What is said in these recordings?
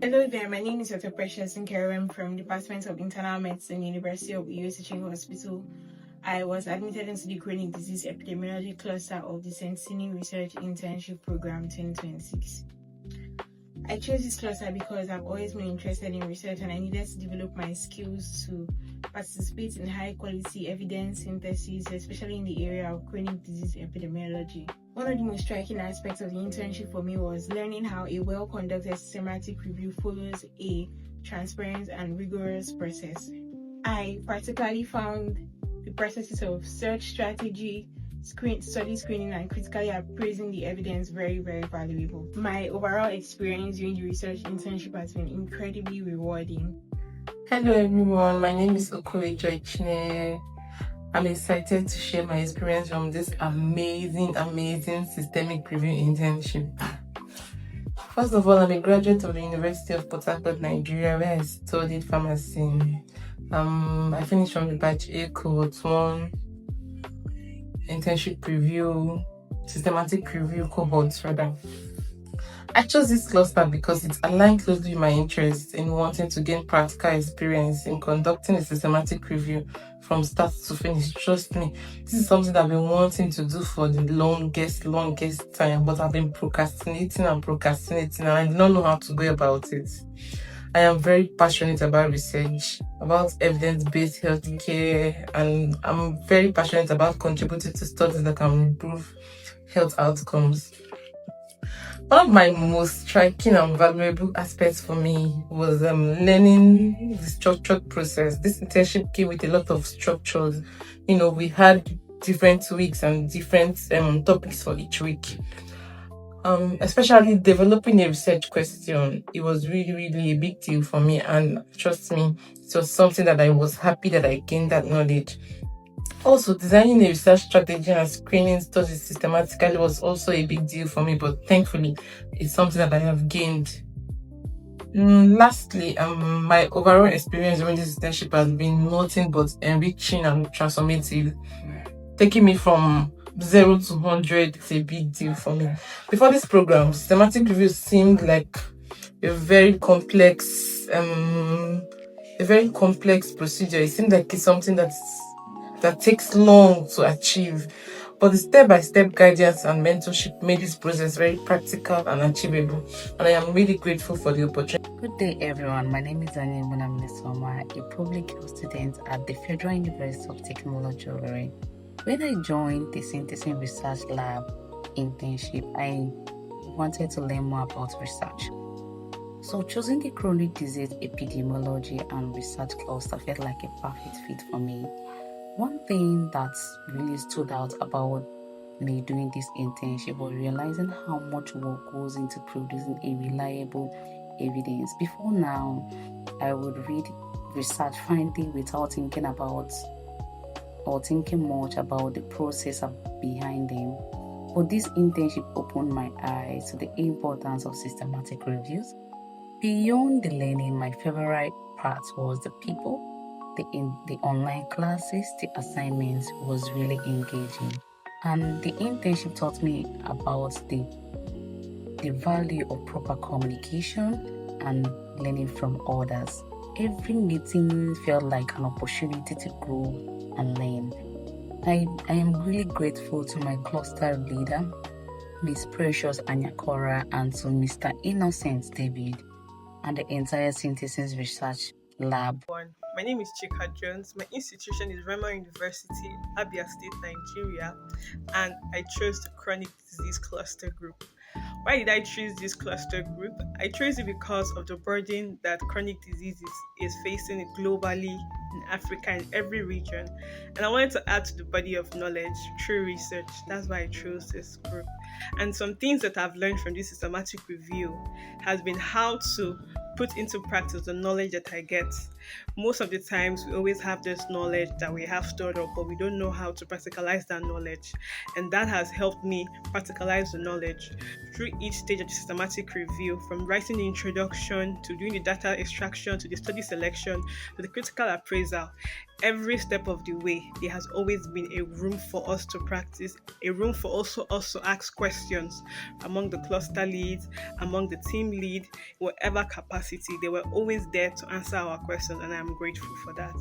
Hello there, my name is Dr. Precious Nkerem from Department of Internal Medicine, University of Uyo Teaching Hospital. I was admitted into the Chronic Disease Epidemiology cluster of the Centicini Research Internship Program 2026. I chose this cluster because I've always been interested in research and I needed to develop my skills to participate in high quality evidence synthesis, especially in the area of chronic disease epidemiology. One of the most striking aspects of the internship for me was learning how a well-conducted systematic review follows a transparent and rigorous process. I particularly found the processes of search strategy, study screening, and critically appraising the evidence very, very valuable. My overall experience during the research internship has been incredibly rewarding. Hello everyone, my name is Okoye Joychine. I'm excited to share my experience from this amazing systemic review internship. First of all, I'm a graduate of the University of Port Harcourt, Nigeria, where I studied pharmacy. I finished from the batch A cohort 1 internship review, systematic review cohorts rather. I chose this cluster because it aligned closely with my interests in wanting to gain practical experience in conducting a systematic review from start to finish. Trust me, this is something that I've been wanting to do for the longest time, but I've been procrastinating and I did not know how to go about it. I am very passionate about research, about evidence-based healthcare, and I'm very passionate about contributing to studies that can improve health outcomes. One of my most striking and valuable aspects for me was learning the structured process. This internship came with a lot of structures. We had different weeks and different topics for each week. Especially developing a research question, it was really a big deal for me, and trust me, it was something that I was happy that I gained that knowledge. Also, designing a research strategy and screening studies systematically was also a big deal for me, but thankfully, it's something that I have gained. Lastly, my overall experience during this internship has been nothing but enriching and transformative, taking me from 0 to 100. It's a big deal for me. Before this program, systematic review seemed like a very complex procedure. It seemed like it's something that takes long to achieve, but the step-by-step guidance and mentorship made this process very practical and achievable, and I am really grateful for the opportunity. Good day everyone, my name is Daniel Munaminesoma, a public health student at the Federal University of Technology Owerri. When I joined the Centicini Research Lab internship, I wanted to learn more about research. So choosing the chronic disease epidemiology and research cluster felt like a perfect fit for me. One thing that really stood out about me doing this internship was realizing how much work goes into producing a reliable evidence. Before now, I would read research finding without thinking much about the process behind them. But this internship opened my eyes to the importance of systematic reviews. Beyond the learning, my favorite part was the people. The online classes, the assignments was really engaging, and the internship taught me about the value of proper communication and learning from others. Every meeting felt like an opportunity to grow and learn. I am really grateful to my cluster leader, Ms. Precious Anyakora, and to Mr. Innocent David and the entire Synthesis Research Lab. My name is Chika Jones. My institution is Rema University, Abia State, Nigeria, and I chose the Chronic Disease Cluster Group. Why did I choose this cluster group? I chose it because of the burden that chronic diseases is facing globally in Africa and every region. And I wanted to add to the body of knowledge through research. That's why I chose this group. And some things that I've learned from this systematic review has been how to put into practice the knowledge that I get. Most of the times we always have this knowledge that we have stored up, but we don't know how to practicalize that knowledge. And that has helped me practicalize the knowledge through each stage of the systematic review, from writing the introduction to doing the data extraction to the study selection to the critical appraisal. every step of the way, there has always been a room for us to practice, a room for also us to ask questions among the cluster leads, among the team lead, whatever capacity. They were always there to answer our questions, and I'm grateful for that.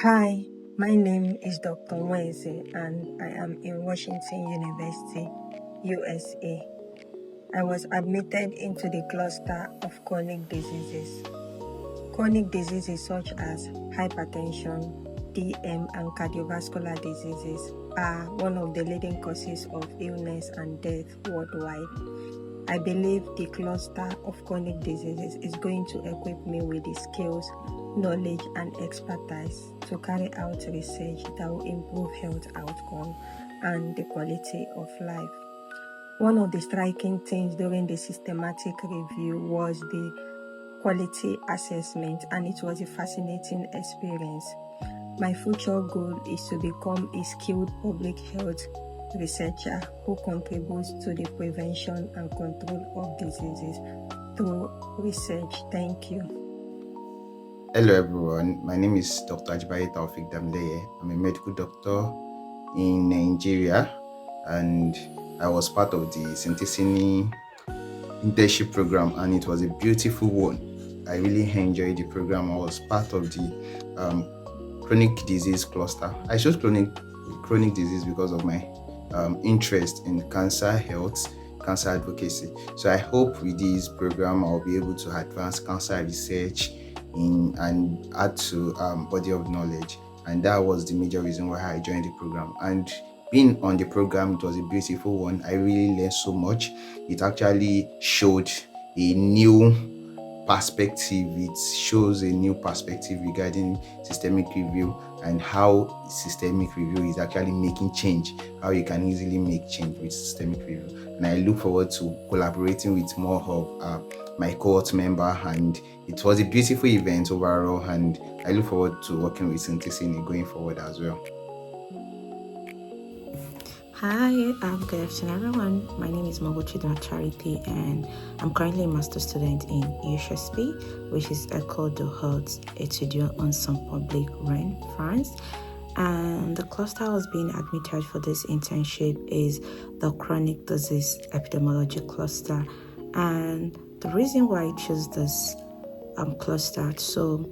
Hi, my name is Dr. Mweze and I am in Washington University, USA. I was admitted into the cluster of chronic diseases. Chronic diseases such as hypertension, DM, and cardiovascular diseases are one of the leading causes of illness and death worldwide. I believe the cluster of chronic diseases is going to equip me with the skills, knowledge, and expertise to carry out research that will improve health outcomes and the quality of life. One of the striking things during the systematic review was the quality assessment, and it was a fascinating experience. My future goal is to become a skilled public health researcher who contributes to the prevention and control of diseases through research. Thank you. Hello everyone, my name is Dr. Ajibaye Taufik Damleye. I'm a medical doctor in Nigeria and I was part of the Centicini internship program and it was a beautiful one. I really enjoyed the program. I was part of the chronic disease cluster. I chose chronic disease because of my interest in cancer health, cancer advocacy. So I hope with this program I'll be able to advance cancer research and add to body of knowledge, and that was the major reason why I joined the program. And being on the program, it was a beautiful one. I really learned so much. It actually showed a new perspective. It shows a new perspective regarding systemic review and how systemic review is actually making change, how you can easily make change with systemic review. And I look forward to collaborating with more of my cohort member, and it was a beautiful event overall, and I look forward to working with Centicini going forward as well. Hi, good afternoon everyone. My name is Mogochidra Charity and I'm currently a master's student in Internship, which is École de Haute Études en Santé Publique, Rennes, France. And the cluster I was being admitted for this internship is the Chronic Disease Epidemiology cluster. And the reason why I chose this cluster, so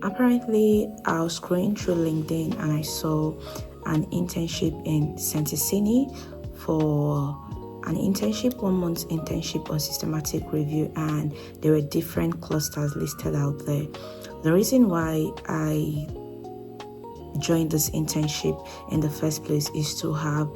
apparently I was scrolling through LinkedIn and I saw an internship in Centicini for an internship, 1 month internship on systematic review, and there were different clusters listed out there. The reason why I joined this internship in the first place is to have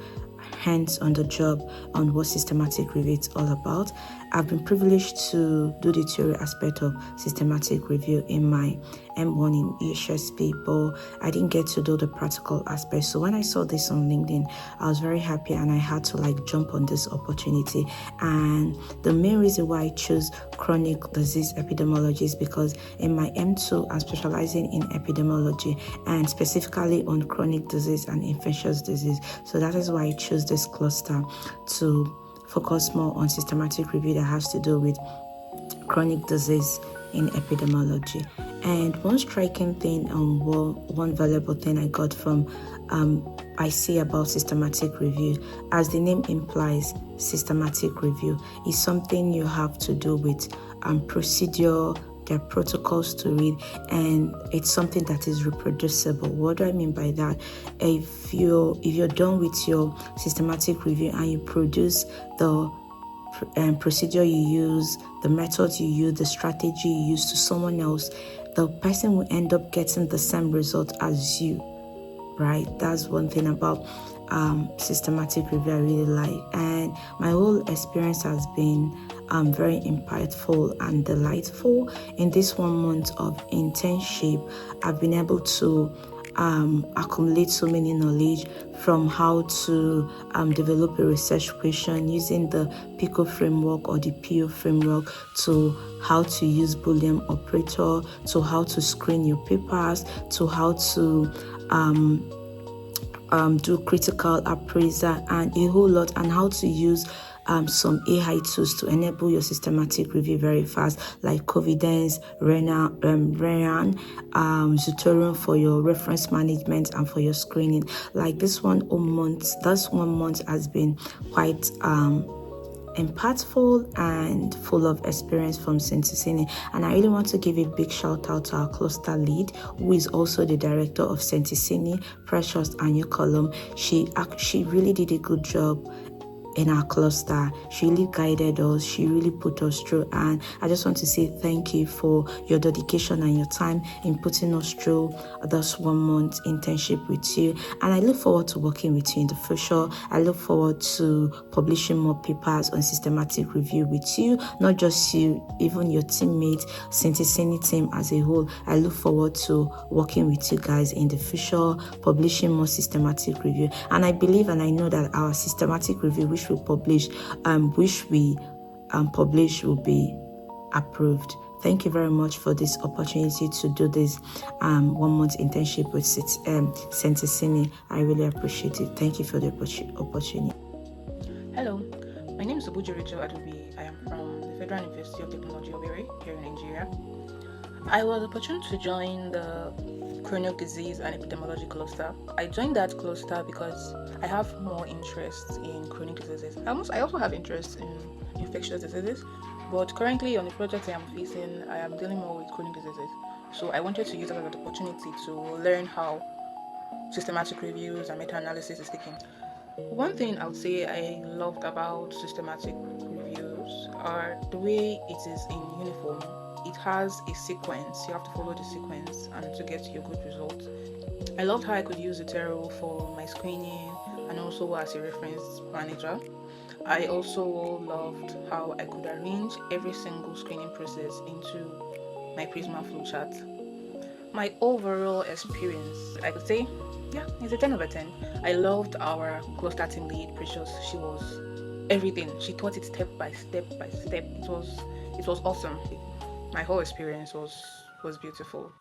hands on the job on what systematic review is all about. I've been privileged to do the theory aspect of systematic review in my M1 in EHSP, but I didn't get to do the practical aspect. So when I saw this on LinkedIn, I was very happy and I had to jump on this opportunity. And the main reason why I chose chronic disease epidemiology is because in my M2, I'm specializing in epidemiology and specifically on chronic disease and infectious disease. So that is why I chose this cluster to focus more on systematic review that has to do with chronic disease in epidemiology. And one striking thing and one valuable thing I got from I see about systematic review, as the name implies, systematic review is something you have to do with procedure. There are protocols to read, and it's something that is reproducible. What do I mean by that? If you're done with your systematic review and you produce the procedure you use, the methods you use, the strategy you use to someone else, the person will end up getting the same result as you, right? That's one thing about systematic review I really like. And my whole experience has been very impactful and delightful. In this 1 month of internship, I've been able to accumulate so many knowledge, from how to develop a research question using the PICO framework or the PO framework, to how to use Boolean operator, to how to screen your papers, to how to do critical appraisal and a whole lot, and how to use some AI tools to enable your systematic review very fast, like Covidence, Renan, Zutorium for your reference management and for your screening. Like this 1 month has been quite impactful and full of experience from Centicini. And I really want to give a big shout out to our cluster lead, who is also the director of Centicini, Precious Anyukolum. She really did a good job in our cluster. She really guided us, she really put us through, and I just want to say thank you for your dedication and your time in putting us through this 1 month internship with you. And I look forward to working with you in the future. I look forward to publishing more papers on systematic review with you, not just you, even your teammates, Centicini team as a whole. I look forward to working with you guys in the future, publishing more systematic review. And I believe and I know that our systematic review, which we publish will be approved. Thank you very much for this opportunity to do this 1 month internship with Centicini. I really appreciate it. Thank you for the opportunity. Hello, my name is Obuji Rachel Adobe. I am from the Federal University of Technology, Owerri, here in Nigeria. I was opportune to join the chronic disease and epidemiology cluster. I joined that cluster because I have more interest in chronic diseases. I also have interest in infectious diseases, but currently on the project I am facing, I am dealing more with chronic diseases. So I wanted to use that as an opportunity to learn how systematic reviews and meta-analysis is taken. One thing I would say I loved about systematic reviews are the way it is in uniform. It has a sequence. You have to follow the sequence and to get your good results. I loved how I could use Zotero for my screening and also as a reference manager. I also loved how I could arrange every single screening process into my Prisma flowchart. My overall experience, I could say, it's a 10 over 10. I loved our cluster team lead, Precious. She was everything. She taught it step by step by step. It was awesome. My whole experience was beautiful.